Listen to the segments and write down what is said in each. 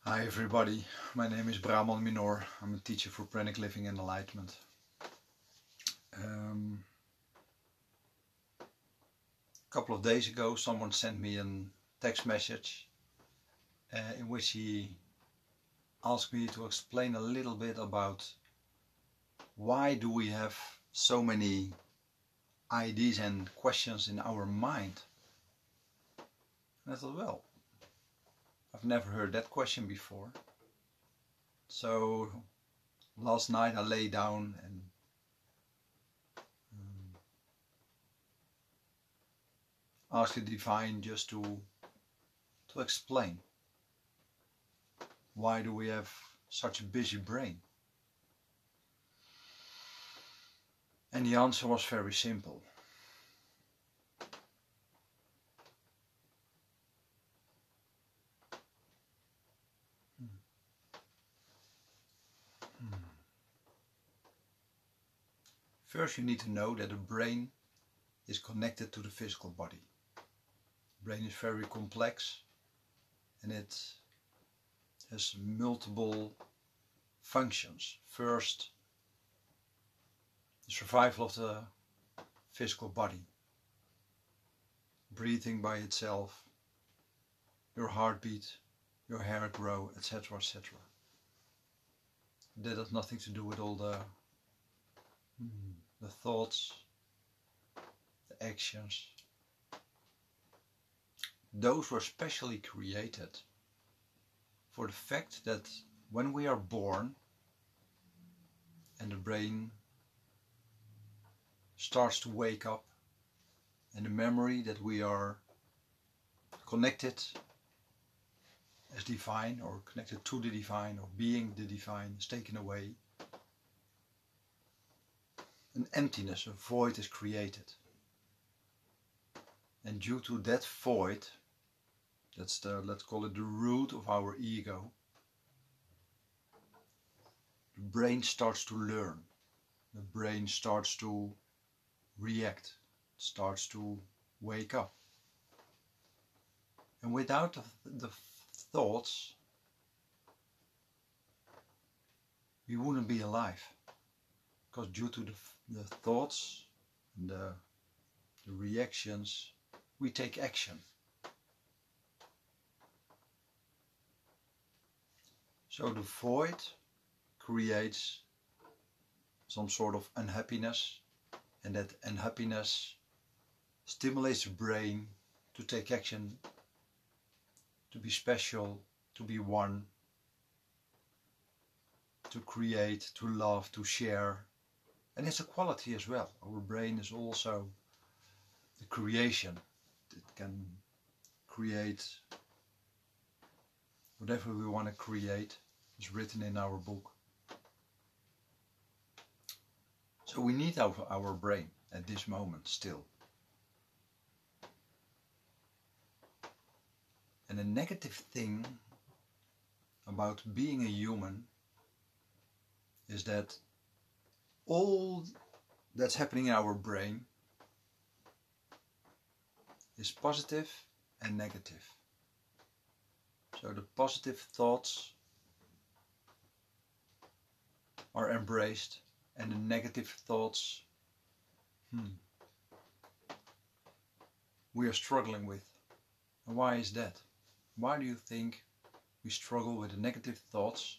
Hi everybody, my name is Brahman Menor. I'm a teacher for Pranic Living and Enlightenment. A couple of days ago someone sent me a text message in which he asked me to explain a little bit about why do we have so many ideas and questions in our mind. And I thought, well, I've never heard that question before. So last night I lay down and asked the Divine just to explain why do we have such a busy brain. And the answer was very simple. First you need to know that the brain is connected to the physical body. The brain is very complex and it has multiple functions. First, the survival of the physical body, breathing by itself, your heartbeat, your hair grow, etc., etc. That has nothing to do with all the thoughts, the actions. Those were specially created for the fact that when we are born and the brain starts to wake up and the memory that we are connected as divine or connected to the divine or being the divine is taken away, an emptiness, a void is created. And due to that void, that's let's call it the root of our ego, the brain starts to learn. The brain starts to react, starts to wake up. And without the thoughts, we wouldn't be alive. Because due to the thoughts and the reactions, we take action. So the void creates some sort of unhappiness, and that unhappiness stimulates the brain to take action, to be special, to be one, to create, to love, to share. And it's a quality as well. Our brain is also the creation. It can create whatever we want to create. It's written in our book. So we need our brain at this moment still. And a negative thing about being a human is that all that's happening in our brain is positive and negative. So the positive thoughts are embraced and the negative thoughts we are struggling with. And why is that? Why do you think we struggle with the negative thoughts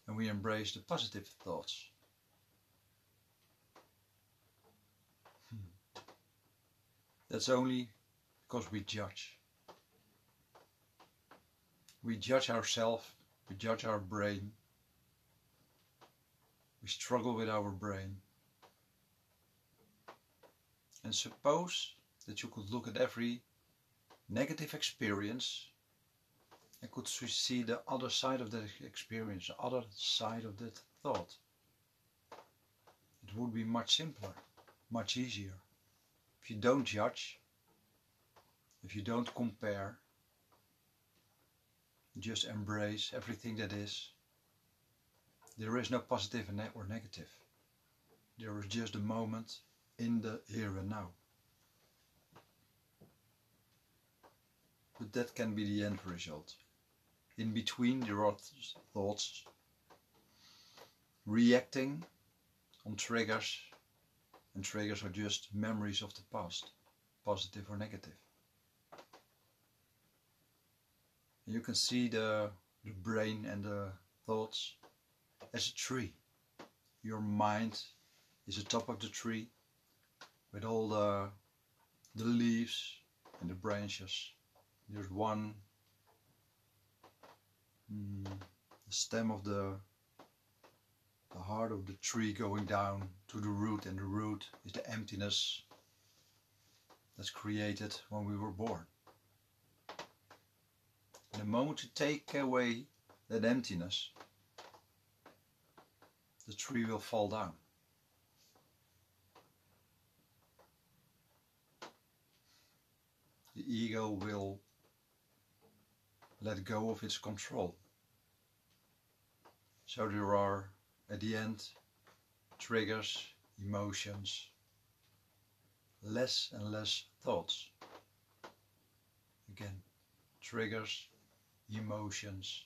and we embrace the positive thoughts? That's only because we judge. We judge ourselves, we judge our brain, we struggle with our brain. And suppose that you could look at every negative experience and could see the other side of that experience, the other side of that thought. It would be much simpler, much easier. If you don't judge, if you don't compare, just embrace everything that is, there is no positive or negative. There is just a moment in the here and now. But that can be the end result. In between there are thoughts reacting on triggers, and triggers are just memories of the past, positive or negative. And you can see the brain and the thoughts as a tree. Your mind is the top of the tree with all the leaves and the branches. There's one the stem of the heart of the tree going down to the root, and the root is the emptiness that's created when we were born. And the moment you take away that emptiness, the tree will fall down. The ego will let go of its control. So there are, at the end, triggers, emotions, less and less thoughts. Again, triggers, emotions,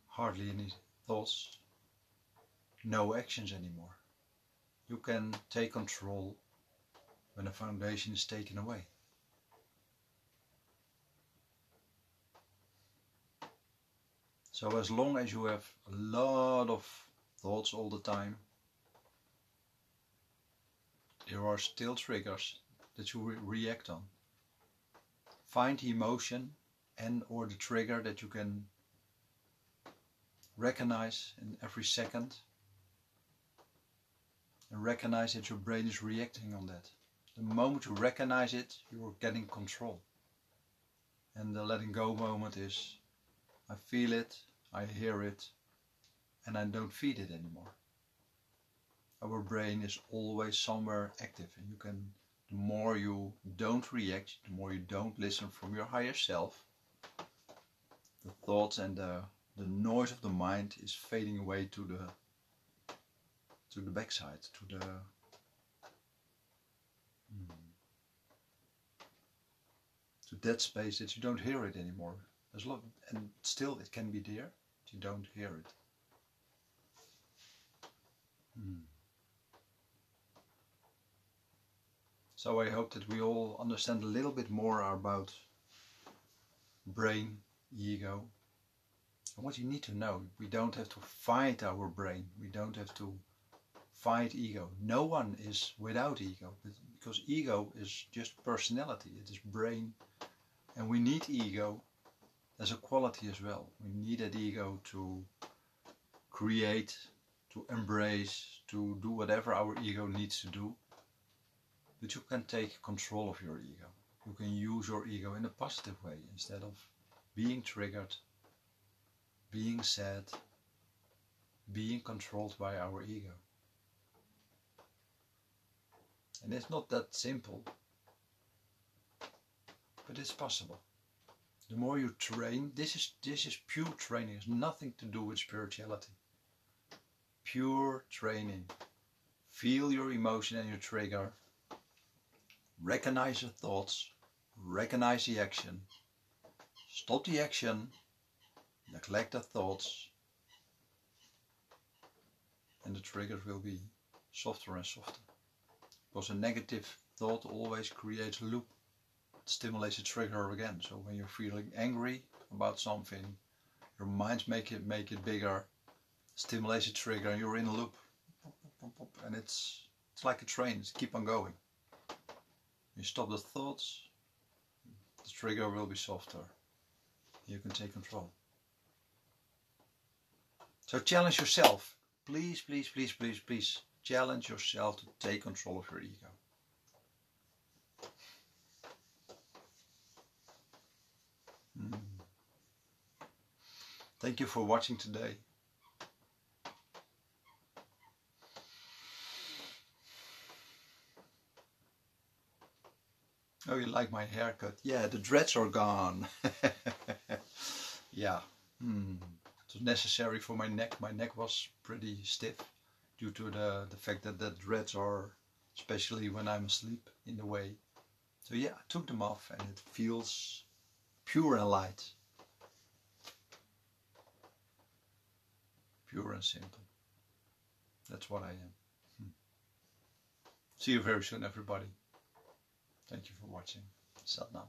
hardly any thoughts, no actions anymore. You can take control when the foundation is taken away. So as long as you have a lot of thoughts all the time, there are still triggers that you react on. Find the emotion and or the trigger that you can recognize in every second, and recognize that your brain is reacting on that. The moment you recognize it, you're getting control. And the letting go moment is, I feel it, I hear it, and I don't feed it anymore. Our brain is always somewhere active, and you can, the more you don't react, the more you don't listen from your higher self, the thoughts and the noise of the mind is fading away to the backside, to that space that you don't hear it anymore. And still it can be there, but you don't hear it. So I hope that we all understand a little bit more about brain, ego, and what you need to know. We don't have to fight our brain. We don't have to fight ego. No one is without ego, because ego is just personality. It is brain, and we need ego as a quality as well. We need that ego to create, to embrace, to do whatever our ego needs to do. But you can take control of your ego. You can use your ego in a positive way instead of being triggered, being sad, being controlled by our ego. And it's not that simple, but it's possible. The more you train, this is pure training. It has nothing to do with spirituality. Pure training. Feel your emotion and your trigger. Recognize the thoughts. Recognize the action. Stop the action. Neglect the thoughts. And the triggers will be softer and softer. Because a negative thought always creates a loop. It stimulates a trigger again. So when you're feeling angry about something, your mind make it bigger, stimulates a trigger, and you're in a loop. And it's like a train, it's keep on going. You stop the thoughts, the trigger will be softer. You can take control. So challenge yourself. Please, please, please, please, please. Challenge yourself to take control of your ego. Thank you for watching today. Oh, you like my haircut? Yeah, the dreads are gone. Yeah. It was necessary for my neck. My neck was pretty stiff due to the fact that the dreads are, especially when I'm asleep, in the way. So yeah, I took them off and it feels pure and light. pure and simple. That's what I am. See you very soon, everybody. Thank you for watching. Satnam.